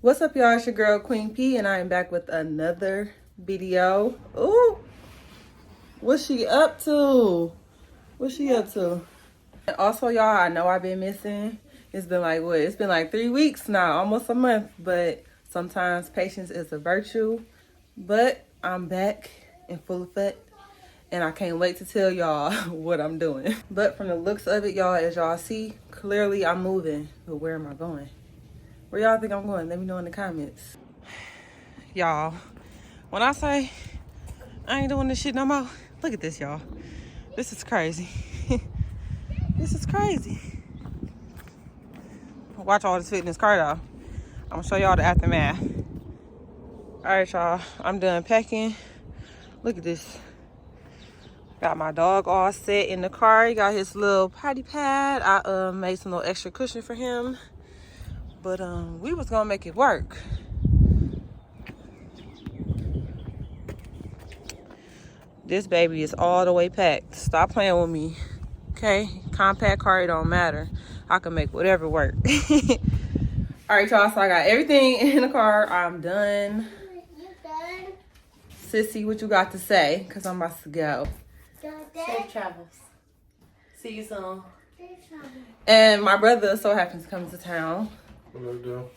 What's up, y'all? It's your girl Queen P, and I am back with another video. Ooh, what's she up to? What's she up to? And also, y'all, I know I've been missing. It's been like what? It's been like 3 weeks now, almost a month. But sometimes patience is a virtue. But I'm back in full effect, and I can't wait to tell y'all what I'm doing. But from the looks of it, y'all, as y'all see, clearly I'm moving. But where am I going? Where y'all think I'm going? Let me know in the comments. Y'all, when I say I ain't doing this shit no more, look at this, y'all. This is crazy. This is crazy. Watch all this fit in this car, though. I'm gonna show y'all the aftermath. All right, y'all. I'm done packing. Look at this. Got my dog all set in the car. He got his little potty pad. I made some little extra cushion for him. But we was gonna make it work. This baby is all the way packed. Stop playing with me. Okay? Compact car, it don't matter. I can make whatever work. All right, y'all. So I got everything in the car. I'm done. You done? Sissy, what you got to say? Because I'm about to go. Safe travels. See you soon. And my brother so happens to come to town. What do I do?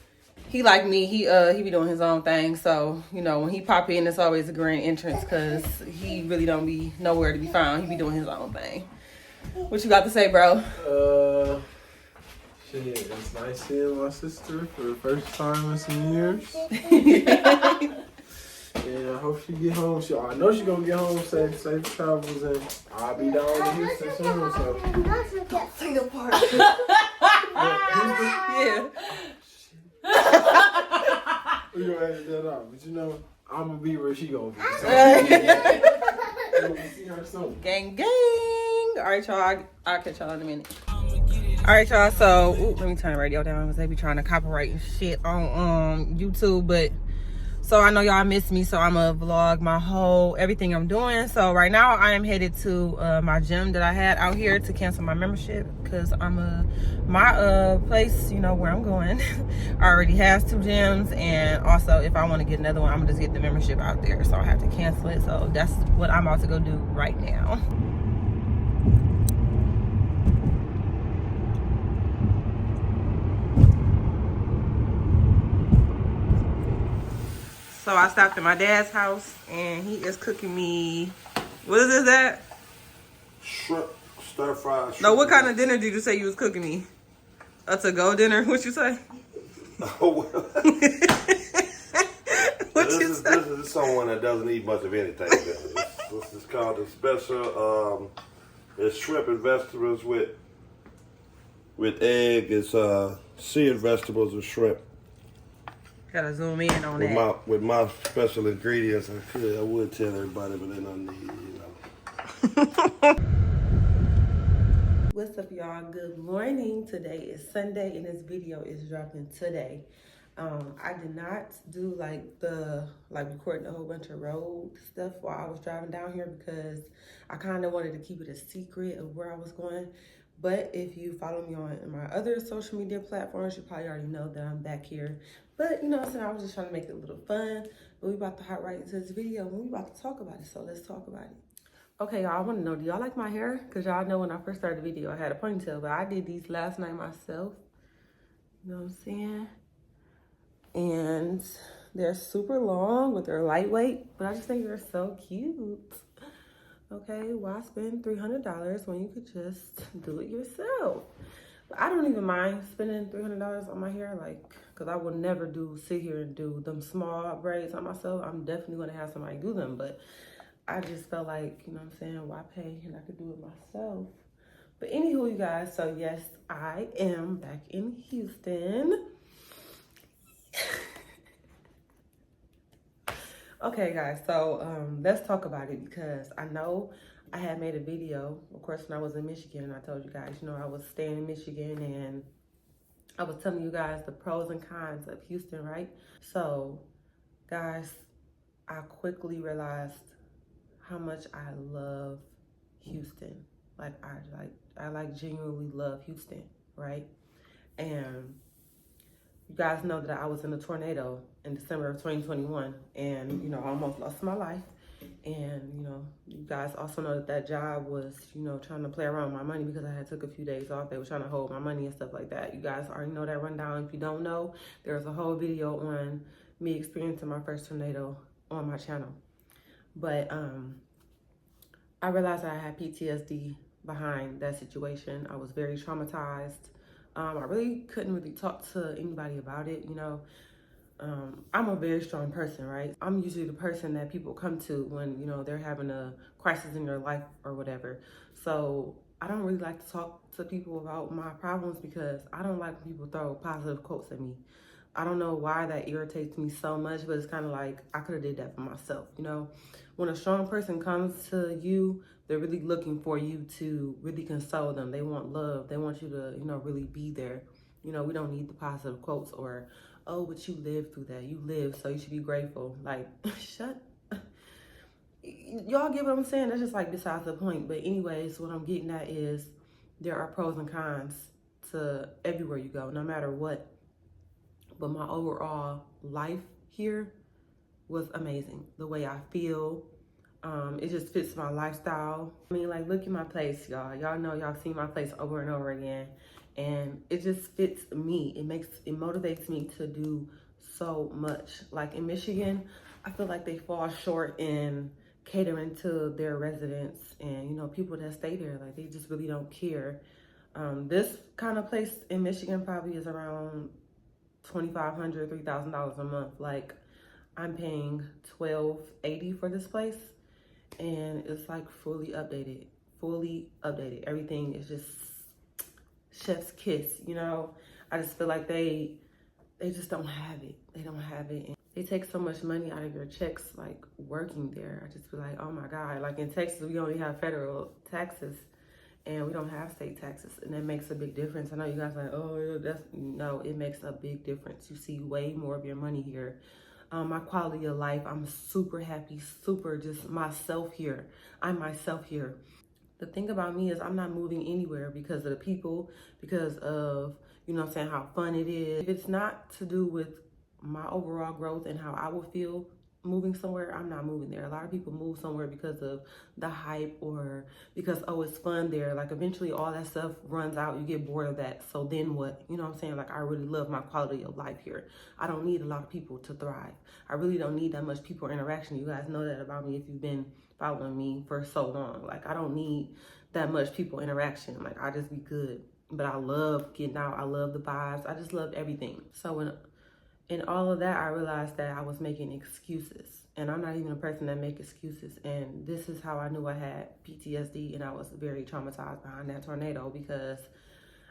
He like me, he be doing his own thing. So, you know, when he pop in, it's always a grand entrance because he really don't be nowhere to be found. He be doing his own thing. What you got to say, bro? Shit, it's nice seeing my sister for the first time in some years. And I hope she get home. I know she gonna get home safe travels, and I'll be down in Houston soon. So. Take it apart. Yeah. We gonna edit that out, but you know, I'm gonna be where she gonna be. So. See her soon. Gang, gang. All right, y'all. I'll catch y'all in a minute. All right, y'all. So, let me turn the radio down because they be trying to copyright and shit on YouTube. But so I know y'all miss me, so I'm gonna vlog my whole everything I'm doing. So right now I am headed to my gym that I had out here to cancel my membership because my place, you know, where I'm going already has 2 gyms, and also if I want to get another one, I'm gonna just get the membership out there, so I have to cancel it. So that's what I'm about to go do right now. So I stopped at my dad's house and he is cooking me, what is this that? Shrimp, stir fried shrimp. No, what kind of dinner did you say you was cooking me? A to-go dinner? What you say? Oh, well. What This you is say? someone that doesn't eat much of anything. This is called a special. It's shrimp and vegetables with egg. It's seared vegetables and shrimp. Gotta zoom in on that. With my special ingredients, I would tell everybody, but they don't need, you know. What's up, y'all? Good morning. Today is Sunday and this video is dropping today. I did not do recording a whole bunch of road stuff while I was driving down here because I kind of wanted to keep it a secret of where I was going. But if you follow me on my other social media platforms, you probably already know that I'm back here. But you know what I'm saying, I was just trying to make it a little fun. But we about to hop right into this video and we about to talk about it. So let's talk about it. Okay, y'all, I want to know, do y'all like my hair? Because y'all know when I first started the video, I had a ponytail, but I did these last night myself. You know what I'm saying? And they're super long, but they're lightweight. But I just think they're so cute. Okay, why spend $300 when you could just do it yourself? But I don't even mind spending $300 on my hair, because I would never sit here and do them small braids on myself. I'm definitely going to have somebody do them, but I just felt like, you know what I'm saying, why pay? And I could do it myself. But anywho, you guys, so yes, I am back in Houston. Okay, guys, so let's talk about it because I know I had made a video, of course, when I was in Michigan. I told you guys, you know, I was staying in Michigan and I was telling you guys the pros and cons of Houston, right? So, guys, I quickly realized how much I love Houston. I genuinely love Houston, right? And you guys know that I was in a tornado in December of 2021, and, you know, I almost lost my life. And, you know, you guys also know that that job was, you know, trying to play around with my money because I had took a few days off. They were trying to hold my money and stuff like that. You guys already know that rundown. If you don't know, there's a whole video on me experiencing my first tornado on my channel. But I realized I had PTSD behind that situation. I was very traumatized. I really couldn't really talk to anybody about it, you know. I'm a very strong person, right? I'm usually the person that people come to when, you know, they're having a crisis in their life or whatever. So I don't really like to talk to people about my problems because I don't like when people throw positive quotes at me. I don't know why that irritates me so much, but it's kind of like I could have did that for myself, you know? When a strong person comes to you, they're really looking for you to really console them. They want love. They want you to, you know, really be there. You know, we don't need the positive quotes or, oh, but you lived through that. You lived, so you should be grateful. Like, shut. Y'all get what I'm saying? That's just like besides the point. But anyways, what I'm getting at is there are pros and cons to everywhere you go, no matter what. But my overall life here was amazing. The way I feel, it just fits my lifestyle. I mean, like, look at my place, y'all. Y'all know y'all seen my place over and over again. And it just fits me. It motivates me to do so much. Like in Michigan, I feel like they fall short in catering to their residents and, you know, people that stay there. Like, they just really don't care. This kind of place in Michigan probably is around $2,500, $3,000 a month. Like, I'm paying $1,280 for this place, and it's like fully updated. Everything is just chef's kiss, you know. I just feel like they just don't have it. They don't have it. And they take so much money out of your checks, like, working there. I just feel like, oh my God. Like in Texas, we only have federal taxes and we don't have state taxes, and that makes a big difference. I know you guys are like, oh, no, it makes a big difference. You see way more of your money here. My quality of life, I'm super happy, super just myself here. I'm myself here. The thing about me is I'm not moving anywhere because of the people, because of, you know what I'm saying, how fun it is. If it's not to do with my overall growth and how I will feel moving somewhere, I'm not moving there. A lot of people move somewhere because of the hype or because, oh, it's fun there. Like, eventually all that stuff runs out. You get bored of that. So then what? You know what I'm saying? Like, I really love my quality of life here. I don't need a lot of people to thrive. I really don't need that much people interaction. You guys know that about me if you've been following me for so long. Like, I don't need that much people interaction. Like, I just be good. But I love getting out. I love the vibes. I just love everything. So in all of that, I realized that I was making excuses. And I'm not even a person that makes excuses. And this is how I knew I had PTSD, and I was very traumatized behind that tornado because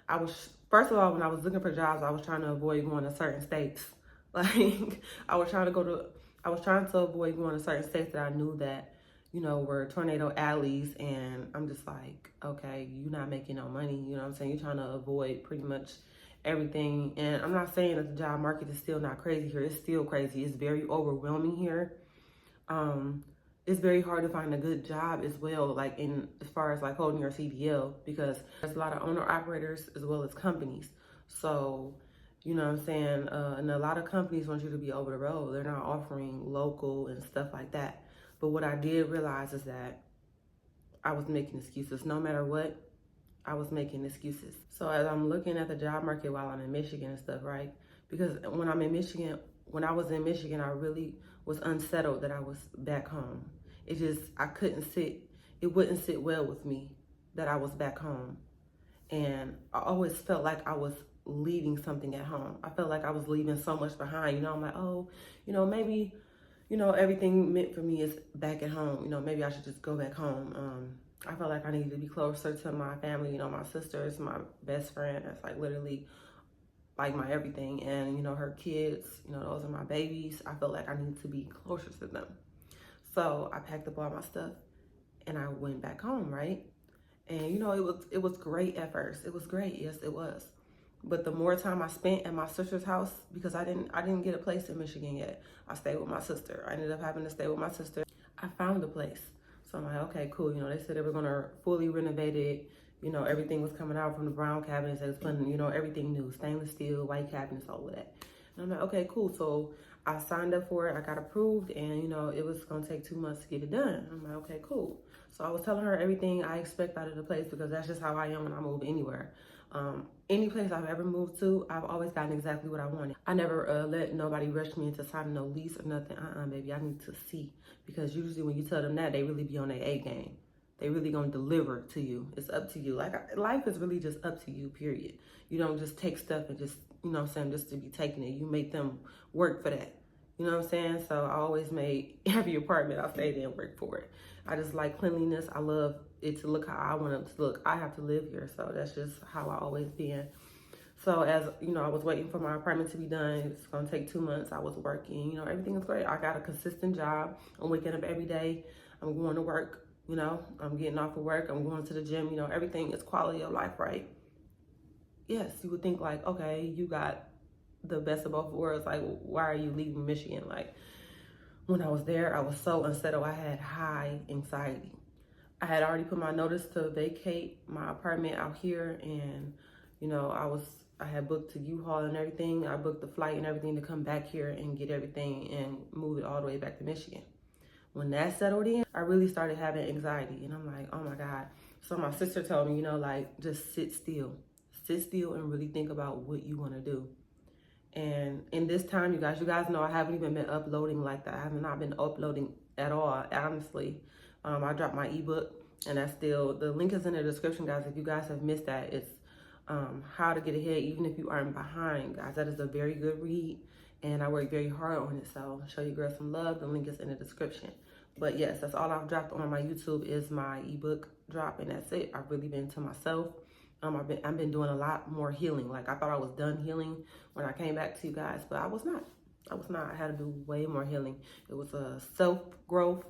I was, first of all, when I was looking for jobs, I was trying to avoid going to certain states. Like, I was trying to avoid going to certain states that I knew that, you know, were tornado alleys. And I'm just like, okay, you're not making no money. You know what I'm saying? You're trying to avoid pretty much everything. And I'm not saying that the job market is still not crazy here. It's still crazy. It's very overwhelming here. It's very hard to find a good job as well, like in as far as like holding your CDL, because there's a lot of owner operators as well as companies. So, you know what I'm saying? And a lot of companies want you to be over the road. They're not offering local and stuff like that. But what I did realize is that I was making excuses. No matter what, I was making excuses. So as I'm looking at the job market while I'm in Michigan and stuff, right? Because when I was in Michigan, I really was unsettled that I was back home. It wouldn't sit well with me that I was back home. And I always felt like I was leaving something at home. I felt like I was leaving so much behind. You know, I'm like, oh, you know, maybe, you know, everything meant for me is back at home. You know, maybe I should just go back home. I felt like I needed to be closer to my family. You know, my sister is my best friend. That's like literally like my everything. And, you know, her kids, you know, those are my babies. I felt like I needed to be closer to them. So I packed up all my stuff and I went back home, right? And, you know, it was great at first. It was great. Yes, it was. But the more time I spent at my sister's house, because I didn't get a place in Michigan yet. I stayed with my sister. I ended up having to stay with my sister. I found a place. So I'm like, okay, cool. You know, they said they were going to fully renovate it. You know, everything was coming out from the brown cabinets. They was putting, you know, everything new, stainless steel, white cabinets, all of that. And I'm like, okay, cool. So I signed up for it. I got approved, and, you know, it was going to take 2 months to get it done. I'm like, okay, cool. So I was telling her everything I expect out of the place, because that's just how I am when I move anywhere. Any place I've ever moved to, I've always gotten exactly what I wanted. I never let nobody rush me into signing no lease or nothing. Baby, I need to see. Because usually when you tell them that, they really be on their A game. They really gonna deliver to you. It's up to you. Like, life is really just up to you, period. You don't just take stuff and just, you know what I'm saying, just to be taking it. You make them work for that. You know what I'm saying? So I always made every apartment I stayed in work for it. I just like cleanliness. I love it to look how I want it to look. I have to live here, so that's just how I always been. So as, you know, I was waiting for my apartment to be done. It's gonna take 2 months. I was working, you know, everything is great. I got a consistent job. I'm waking up every day. I'm going to work, you know, I'm getting off of work. I'm going to the gym, you know, everything is quality of life, right? Yes, you would think like, okay, you got the best of both worlds. Like, why are you leaving Michigan? Like, when I was there, I was so unsettled. I had high anxiety. I had already put my notice to vacate my apartment out here, and, you know, I had booked a U-Haul and everything. I booked the flight and everything to come back here and get everything and move it all the way back to Michigan. When that settled in, I really started having anxiety, and I'm like, oh my God. So my sister told me, you know, like, just sit still and really think about what you want to do. And in this time, you guys know I haven't even been uploading like that. I have not been uploading at all, honestly. I dropped my ebook, and that's still, the link is in the description, guys. If you guys have missed that, it's How to Get Ahead Even If You Aren't Behind, guys. That is a very good read, and I worked very hard on it. So show your girl some love. The link is in the description. But yes, that's all I've dropped on my YouTube is my ebook drop, and that's it. I've really been to myself. I've been doing a lot more healing. Like, I thought I was done healing when I came back to you guys, but I was not. I had to do way more healing. It was a self-growth,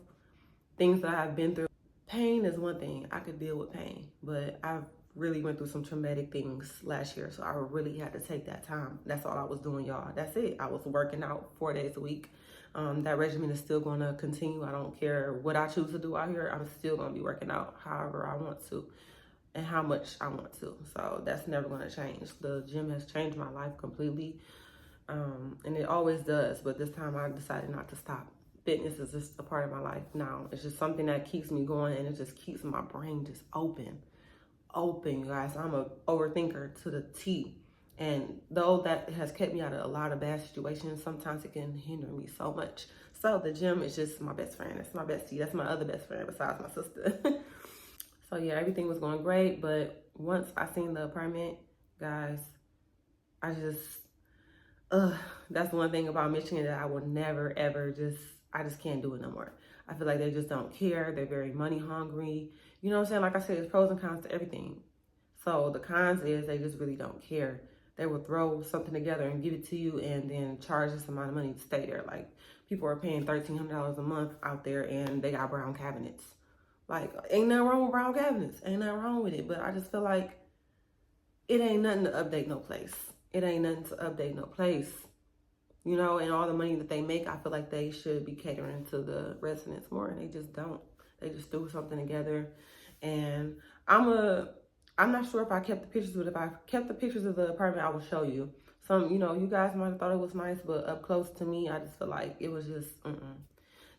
things that I've been through. Pain is one thing. I could deal with pain, but I've really went through some traumatic things last year, so I really had to take that time. That's all I was doing, y'all. That's it. I was working out 4 days a week. That regimen is still going to continue. I don't care what I choose to do out here. I'm still going to be working out however I want to and how much I want to. So that's never going to change. The gym has changed my life completely, and it always does. But this time I decided not to stop. Fitness is just a part of my life now. It's just something that keeps me going, and it just keeps my brain just open, you guys. I'm a overthinker to the T. And though that has kept me out of a lot of bad situations, sometimes it can hinder me so much. So the gym is just my best friend. It's my bestie. That's my other best friend besides my sister. So yeah, everything was going great. But once I seen the apartment, guys, I just, that's one thing about Michigan that I will never, ever I just can't do it no more. I feel like they just don't care. They're very money hungry. You know what I'm saying? Like I said, there's pros and cons to everything. So the cons is they just really don't care. They will throw something together and give it to you and then charge this amount of money to stay there. Like, people are paying $1,300 a month out there, and they got brown cabinets. Like, ain't nothing wrong with brown cabinets. Ain't nothing wrong with it. But I just feel like it ain't nothing to update no place. It ain't nothing to update no place. You know, and all the money that they make, I feel like they should be catering to the residents more, and they just don't. They just threw something together. And I'm not sure if I kept the pictures, but if I kept the pictures of the apartment, I will show you. Some, you know, you guys might have thought it was nice, but up close to me, I just feel like it was just,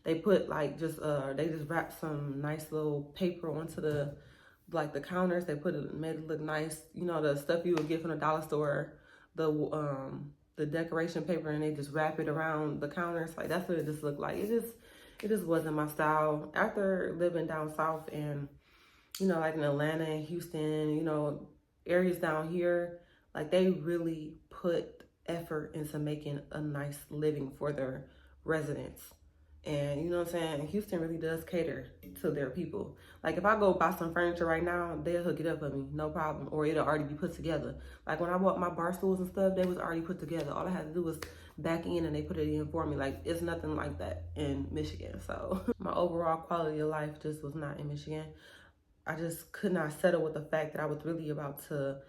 They put like they just wrapped some nice little paper onto the counters. They made it look nice. You know, the stuff you would get from the dollar store, the decoration paper, and they just wrap it around the counters. Like, that's what it just looked like. It just wasn't my style. After living down south and, you know, like in Atlanta and Houston, you know, areas down here, like, they really put effort into making a nice living for their residents. And you know what I'm saying? Houston really does cater to their people. Like, if I go buy some furniture right now, they'll hook it up for me, no problem. Or it'll already be put together. Like, when I bought my bar stools and stuff, they was already put together. All I had to do was back in and they put it in for me. Like, it's nothing like that in Michigan. So my overall quality of life just was not in Michigan. I just could not settle with the fact that I was really about to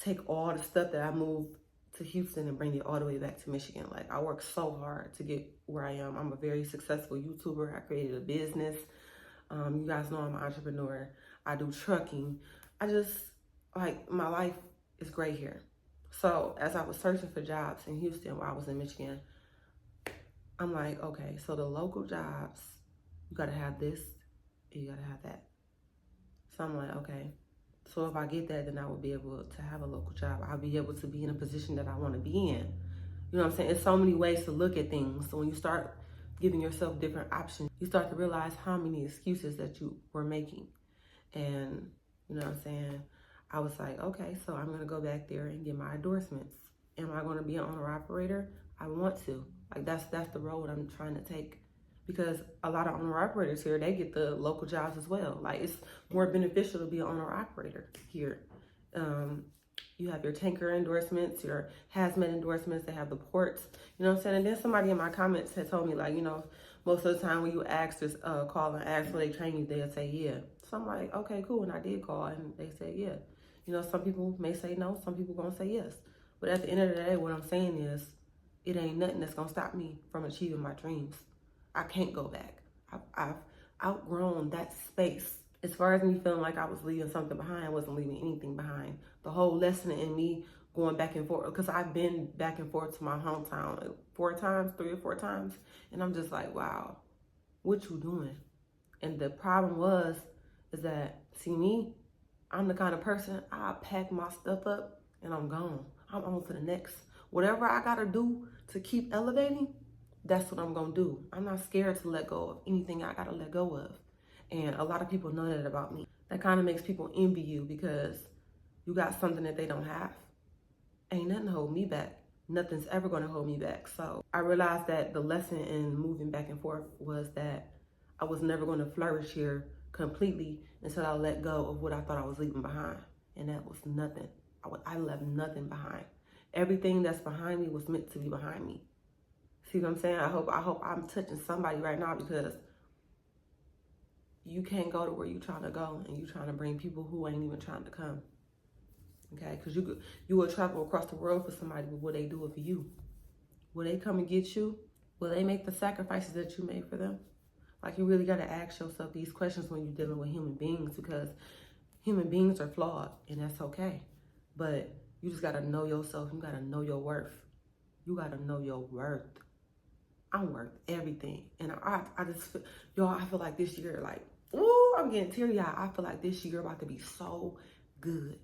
take all the stuff that I moved to Houston and bring it all the way back to Michigan. Like, I worked so hard to get where I am. I'm a very successful YouTuber. I created a business. You guys know I'm an entrepreneur. I do trucking. I just, like, my life is great here. So as I was searching for jobs in Houston while I was in Michigan, I'm like, okay, so the local jobs, you gotta have this, you gotta have that. So I'm like, okay, so if I get that, then I will be able to have a local job. I'll be able to be in a position that I want to be in. You know what I'm saying? It's so many ways to look at things. So when you start giving yourself different options, you start to realize how many excuses that you were making. And you know what I'm saying? I was like, okay, so I'm gonna go back there and get my endorsements. Am I gonna be an owner operator? I want to. Like that's the road I'm trying to take. Because a lot of owner operators here, they get the local jobs as well. Like it's more beneficial to be an owner operator here. You have your tanker endorsements, your hazmat endorsements, they have the ports, you know what I'm saying? And then somebody in my comments had told me, like, you know, most of the time when you ask this, call and ask where they train you, they'll say yeah. So I'm like, okay, cool. And I did call and they said yeah. You know, some people may say no, some people gonna say yes. But at the end of the day, what I'm saying is, it ain't nothing that's gonna stop me from achieving my dreams. I can't go back. I've outgrown that space. As far as me feeling like I was leaving something behind, I wasn't leaving anything behind. The whole lesson in me going back and forth, because I've been back and forth to my hometown 3 or 4 times, and I'm just like, wow, what you doing? And the problem is that, see me, I'm the kind of person, I pack my stuff up and I'm gone. I'm on to the next. Whatever I gotta do to keep elevating, that's what I'm gonna do. I'm not scared to let go of anything I gotta let go of. And a lot of people know that about me. That kind of makes people envy you because you got something that they don't have. Ain't nothing to hold me back. Nothing's ever gonna hold me back. So I realized that the lesson in moving back and forth was that I was never gonna flourish here completely until I let go of what I thought I was leaving behind. And that was nothing. I left nothing behind. Everything that's behind me was meant to be behind me. See what I'm saying? I hope I'm touching somebody right now, because you can't go to where you're trying to go and you're trying to bring people who ain't even trying to come. Okay? Because you will travel across the world for somebody, but will they do it for you? Will they come and get you? Will they make the sacrifices that you made for them? Like, you really got to ask yourself these questions when you're dealing with human beings, because human beings are flawed, and that's okay. But you just got to know yourself. You got to know your worth. You got to know your worth. I'm worth everything. And I just, y'all, I feel like this year, like, ooh, I'm getting teary-eyed. I feel like this year about to be so good.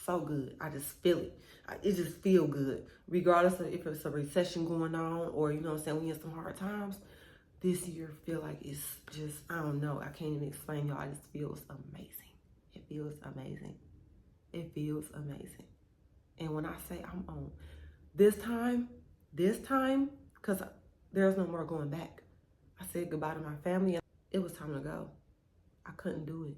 So good. I just feel it. It just feel good. Regardless of if it's a recession going on or, you know what I'm saying, we in some hard times, this year feel like it's just, I don't know. I can't even explain, y'all. It just feels amazing. It feels amazing. It feels amazing. And when I say I'm on this time, because there's no more going back. I said goodbye to my family. It was time to go. I couldn't do it.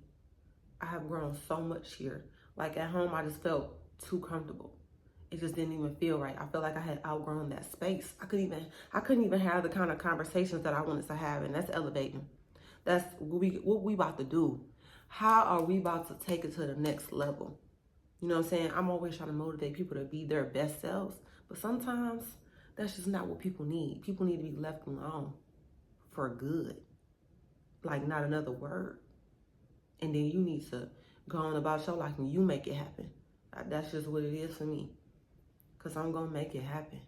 I have grown so much here. Like at home, I just felt too comfortable. It just didn't even feel right. I felt like I had outgrown that space. I couldn't even have the kind of conversations that I wanted to have, and that's elevating. That's what we about to do. How are we about to take it to the next level? You know what I'm saying? I'm always trying to motivate people to be their best selves, but sometimes that's just not what people need. People need to be left alone for good. Like, not another word. And then you need to go on about your life and you make it happen. That's just what it is for me. Because I'm going to make it happen.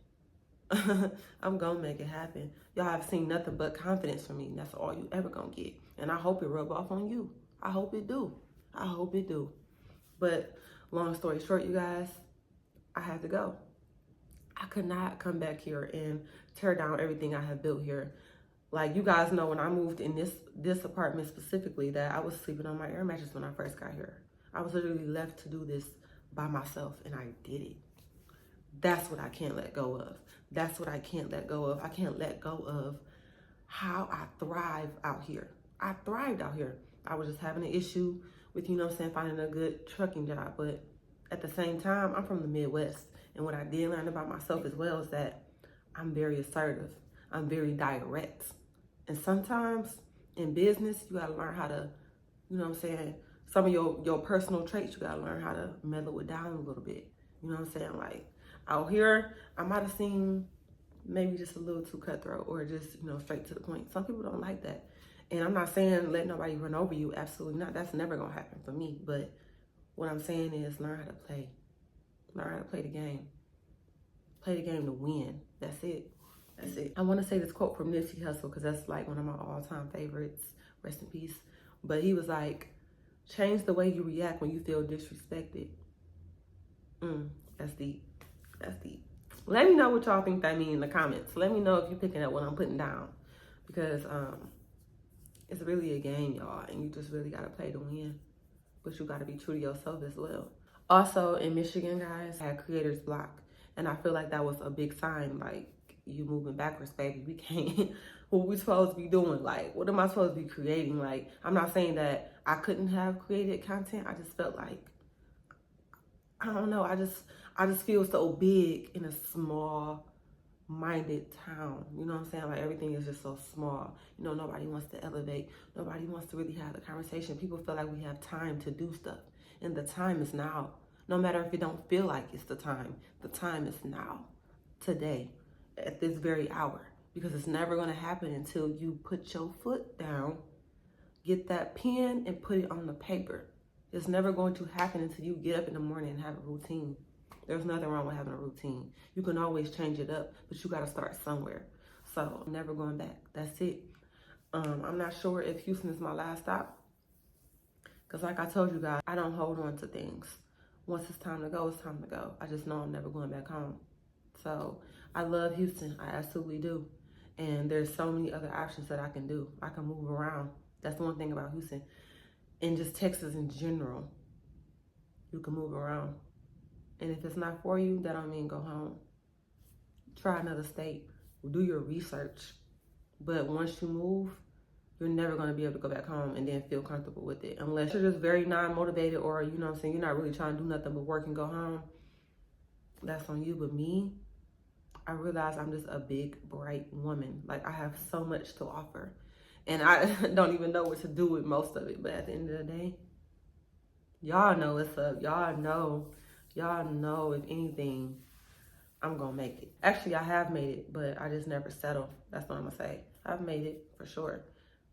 I'm going to make it happen. Y'all have seen nothing but confidence from me. That's all you ever going to get. And I hope it rub off on you. I hope it do. I hope it do. But long story short, you guys, I had to go. I could not come back here and tear down everything I have built here. Like, you guys know, when I moved in this apartment specifically, that I was sleeping on my air mattress when I first got here. I was literally left to do this by myself, and I did it. That's what I can't let go of. That's what I can't let go of. I can't let go of how I thrive out here. I thrived out here. I was just having an issue with, you know what I'm saying, finding a good trucking job. But at the same time, I'm from the Midwest. And what I did learn about myself as well is that I'm very assertive. I'm very direct. And sometimes in business, you gotta learn how to, you know what I'm saying, some of your personal traits, you gotta learn how to mellow it down a little bit. You know what I'm saying? Like, out here, I might have seemed maybe just a little too cutthroat or just, you know, straight to the point. Some people don't like that. And I'm not saying let nobody run over you. Absolutely not. That's never gonna happen for me. But What I'm saying is learn how to play. Learn how to play the game. Play the game to win. That's it. That's it. I want to say this quote from Nipsey Hussle because that's like one of my all-time favorites. Rest in peace. But he was like, change the way you react when you feel disrespected. That's deep. That's deep. Let me know what y'all think that means in the comments. Let me know if you're picking up what I'm putting down. Because it's really a game, y'all. And you just really got to play to win. But you got to be true to yourself as well. Also, in Michigan, guys, I had creator's block. And I feel like that was a big sign, like, you moving backwards, baby. We can't, what we supposed to be doing? Like, what am I supposed to be creating? Like, I'm not saying that I couldn't have created content. I just felt like, I don't know. I just feel so big in a small-minded town. You know what I'm saying? Like, everything is just so small. You know, nobody wants to elevate. Nobody wants to really have a conversation. People feel like we have time to do stuff. And the time is now. No matter if it don't feel like it's the time is now, today, at this very hour, because it's never going to happen until you put your foot down, get that pen and put it on the paper. It's never going to happen until you get up in the morning and have a routine. There's nothing wrong with having a routine. You can always change it up, but you got to start somewhere. So I'm never going back. That's it. I'm not sure if Houston is my last stop, because like I told you guys, I don't hold on to things. Once it's time to go, it's time to go. I just know I'm never going back home. So I love Houston. I absolutely do. And there's so many other options that I can do. I can move around. That's the one thing about Houston. And just Texas in general, you can move around. And if it's not for you, that don't mean go home. Try another state. Do your research. But once you move, you're never going to be able to go back home and then feel comfortable with it. Unless you're just very non-motivated, or, you know what I'm saying, you're not really trying to do nothing but work and go home. That's on you. But me, I realize I'm just a big, bright woman. Like, I have so much to offer. And I don't even know what to do with most of it. But at the end of the day, y'all know what's up. Y'all know, if anything, I'm going to make it. Actually, I have made it, but I just never settle. That's what I'm going to say. I've made it for sure.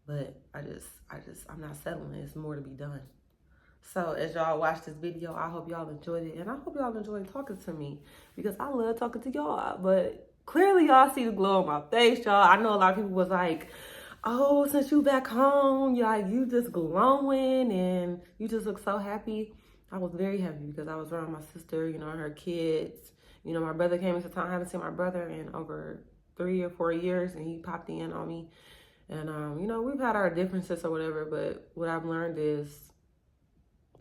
But I'm not settling. It's more to be done. So as y'all watch this video, I hope y'all enjoyed it. And I hope y'all enjoyed talking to me, because I love talking to y'all. But clearly y'all see the glow on my face, y'all. I know a lot of people was like, oh, since you back home, you just glowing and you just look so happy. I was very happy because I was around my sister, you know, and her kids. You know, my brother came into town. I haven't seen my brother in over 3 or 4 years, and he popped in on me. And, you know, we've had our differences or whatever, but what I've learned is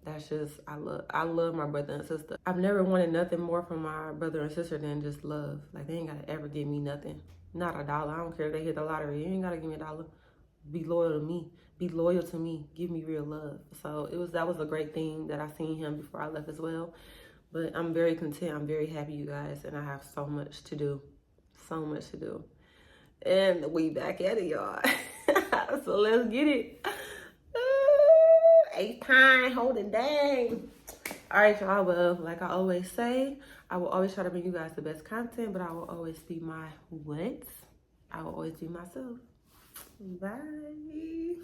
that's just, I love my brother and sister. I've never wanted nothing more from my brother and sister than just love. Like, they ain't got to ever give me nothing. Not $1. I don't care if they hit the lottery. You ain't got to give me $1. Be loyal to me. Be loyal to me. Give me real love. So that was a great thing that I seen him before I left as well. But I'm very content. I'm very happy, you guys. And I have so much to do. So much to do. And we back at it, y'all. So let's get it. 8th time, holding dang. All right, y'all. Well, like I always say, I will always try to bring you guys the best content, but I will always be my what? I will always be myself. Bye.